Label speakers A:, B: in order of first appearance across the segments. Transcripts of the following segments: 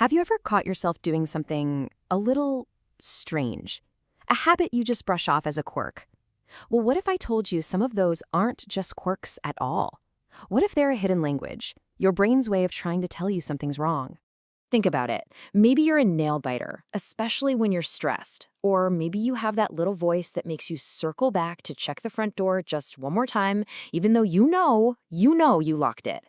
A: Have you ever caught yourself doing something a little strange? A habit you just brush off as a quirk? Well, what if I told you some of those aren't just quirks at all? What if they're a hidden language, your brain's way of trying to tell you something's wrong? Think about it. Maybe you're a nail biter, especially when you're stressed. Or maybe you have that little voice that makes you circle back to check the front door just one more time, even though you locked it.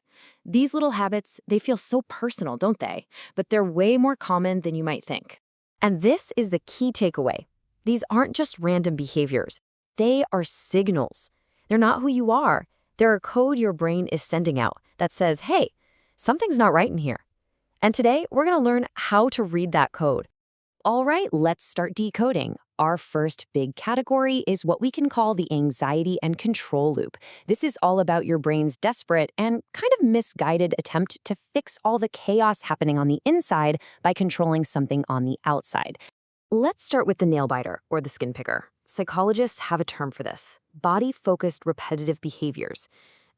A: These little habits, they feel so personal, don't they? But they're way more common than you might think. And this is the key takeaway. These aren't just random behaviors. They are signals. They're not who you are. They're a code your brain is sending out that says, hey, something's not right in here. And today, we're going to learn how to read that code. All right, let's start decoding. Our first big category is what we can call the anxiety and control loop. This is all about your brain's desperate and kind of misguided attempt to fix all the chaos happening on the inside by controlling something on the outside. Let's start with the nail biter or the skin picker. Psychologists have a term for this: body-focused repetitive behaviors.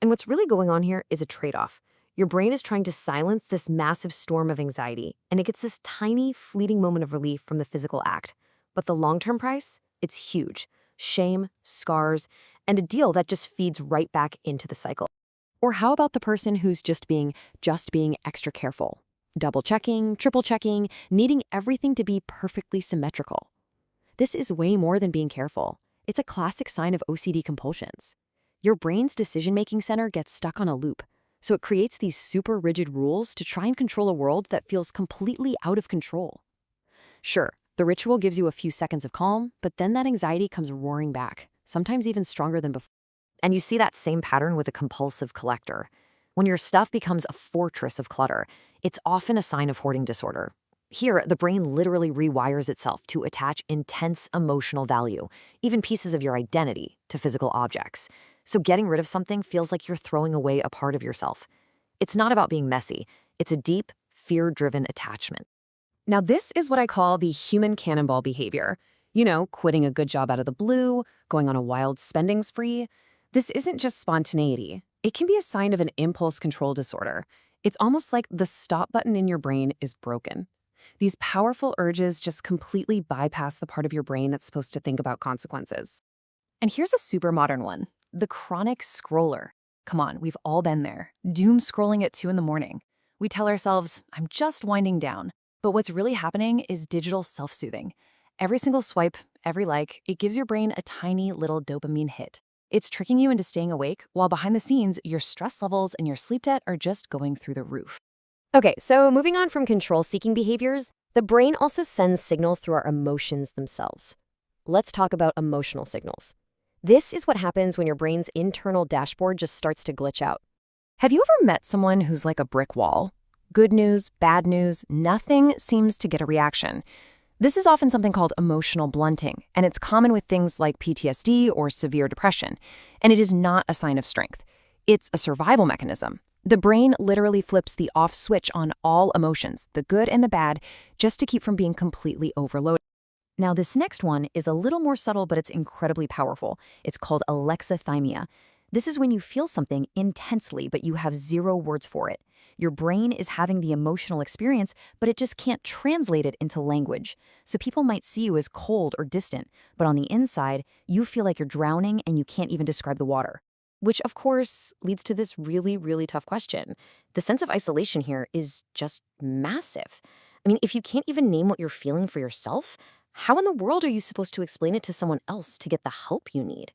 A: And what's really going on here is a trade-off. Your brain is trying to silence this massive storm of anxiety, and it gets this tiny, fleeting moment of relief from the physical act. But the long-term price? It's huge. Shame, scars, and a deal that just feeds right back into the cycle. Or how about the person who's just being extra careful? Double-checking, triple-checking, needing everything to be perfectly symmetrical. This is way more than being careful. It's a classic sign of OCD compulsions. Your brain's decision-making center gets stuck on a loop. So it creates these super rigid rules to try and control a world that feels completely out of control. Sure, the ritual gives you a few seconds of calm, but then that anxiety comes roaring back, sometimes even stronger than before. And you see that same pattern with a compulsive collector. When your stuff becomes a fortress of clutter, it's often a sign of hoarding disorder. Here, the brain literally rewires itself to attach intense emotional value, even pieces of your identity, to physical objects. So getting rid of something feels like you're throwing away a part of yourself. It's not about being messy. It's a deep, fear-driven attachment. Now, this is what I call the human cannonball behavior. You know, quitting a good job out of the blue, going on a wild spending spree. This isn't just spontaneity. It can be a sign of an impulse control disorder. It's almost like the stop button in your brain is broken. These powerful urges just completely bypass the part of your brain that's supposed to think about consequences. And here's a super modern one. The chronic scroller. Come on, we've all been there. Doom scrolling at 2 in the morning. We tell ourselves, I'm just winding down. But what's really happening is digital self-soothing. Every single swipe, every like, it gives your brain a tiny little dopamine hit. It's tricking you into staying awake, while behind the scenes, your stress levels and your sleep debt are just going through the roof. Okay, so moving on from control-seeking behaviors, the brain also sends signals through our emotions themselves. Let's talk about emotional signals. This is what happens when your brain's internal dashboard just starts to glitch out. Have you ever met someone who's like a brick wall? Good news, bad news, nothing seems to get a reaction. This is often something called emotional blunting, and it's common with things like PTSD or severe depression. And it is not a sign of strength. It's a survival mechanism. The brain literally flips the off switch on all emotions, the good and the bad, just to keep from being completely overloaded. Now, this next one is a little more subtle, but it's incredibly powerful. It's called alexithymia. This is when you feel something intensely, but you have zero words for it. Your brain is having the emotional experience, but it just can't translate it into language. So people might see you as cold or distant, but on the inside, you feel like you're drowning and you can't even describe the water. Which, of course, leads to this really, really tough question. The sense of isolation here is just massive. I mean, if you can't even name what you're feeling for yourself, how in the world are you supposed to explain it to someone else to get the help you need?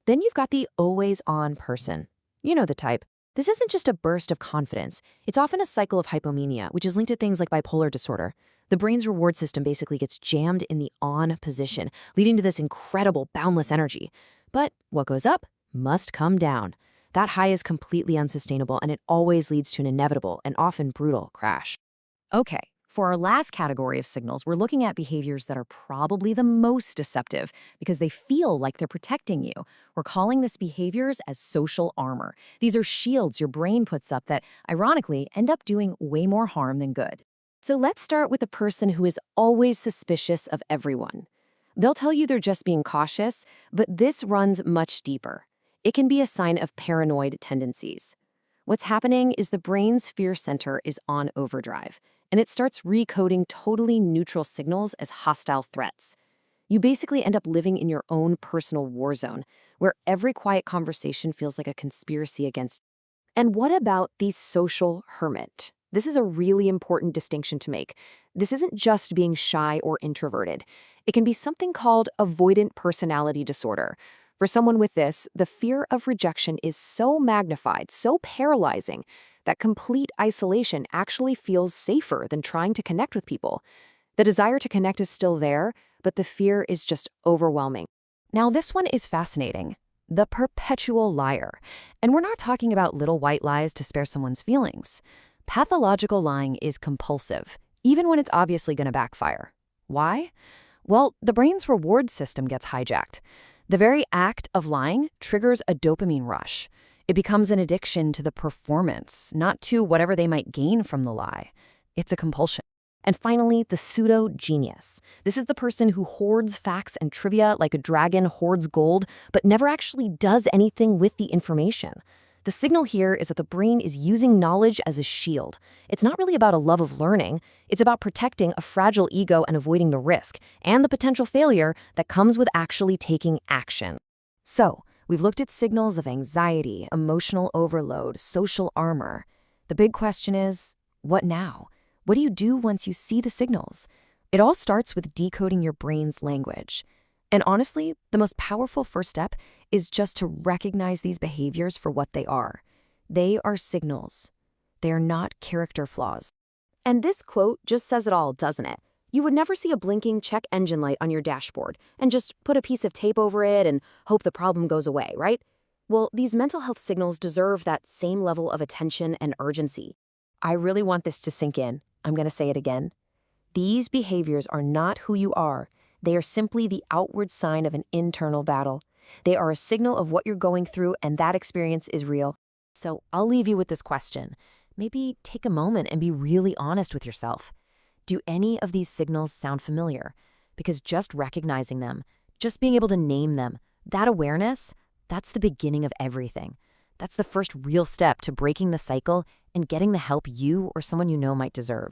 A: Then you've got the always-on person. You know the type. This isn't just a burst of confidence. It's often a cycle of hypomania, which is linked to things like bipolar disorder. The brain's reward system basically gets jammed in the on position, leading to this incredible, boundless energy. But what goes up must come down. That high is completely unsustainable, and it always leads to an inevitable and often brutal crash. Okay. For our last category of signals, we're looking at behaviors that are probably the most deceptive because they feel like they're protecting you. We're calling these behaviors as social armor. These are shields your brain puts up that, ironically, end up doing way more harm than good. So let's start with the person who is always suspicious of everyone. They'll tell you they're just being cautious, but this runs much deeper. It can be a sign of paranoid tendencies. What's happening is the brain's fear center is on overdrive, and it starts recoding totally neutral signals as hostile threats. You basically end up living in your own personal war zone, where every quiet conversation feels like a conspiracy against. And what about the social hermit? This is a really important distinction to make. This isn't just being shy or introverted. It can be something called avoidant personality disorder. For someone with this, the fear of rejection is so magnified, so paralyzing, that complete isolation actually feels safer than trying to connect with people. The desire to connect is still there, but the fear is just overwhelming. Now, this one is fascinating. The perpetual liar. And we're not talking about little white lies to spare someone's feelings. Pathological lying is compulsive, even when it's obviously going to backfire. Why? Well, the brain's reward system gets hijacked. The very act of lying triggers a dopamine rush. It becomes an addiction to the performance, not to whatever they might gain from the lie. It's a compulsion. And finally, the pseudo-genius. This is the person who hoards facts and trivia like a dragon hoards gold, but never actually does anything with the information. The signal here is that the brain is using knowledge as a shield. It's not really about a love of learning. It's about protecting a fragile ego and avoiding the risk and the potential failure that comes with actually taking action. So, we've looked at signals of anxiety, emotional overload, social armor. The big question is, what now? What do you do once you see the signals? It all starts with decoding your brain's language. And honestly, the most powerful first step is just to recognize these behaviors for what they are. They are signals. They are not character flaws. And this quote just says it all, doesn't it? You would never see a blinking check engine light on your dashboard and just put a piece of tape over it and hope the problem goes away, right? Well, these mental health signals deserve that same level of attention and urgency. I really want this to sink in. I'm going to say it again. These behaviors are not who you are. They are simply the outward sign of an internal battle. They are a signal of what you're going through, and that experience is real. So I'll leave you with this question. Maybe take a moment and be really honest with yourself. Do any of these signals sound familiar? Because just recognizing them, just being able to name them, that awareness, that's the beginning of everything. That's the first real step to breaking the cycle and getting the help you or someone you know might deserve.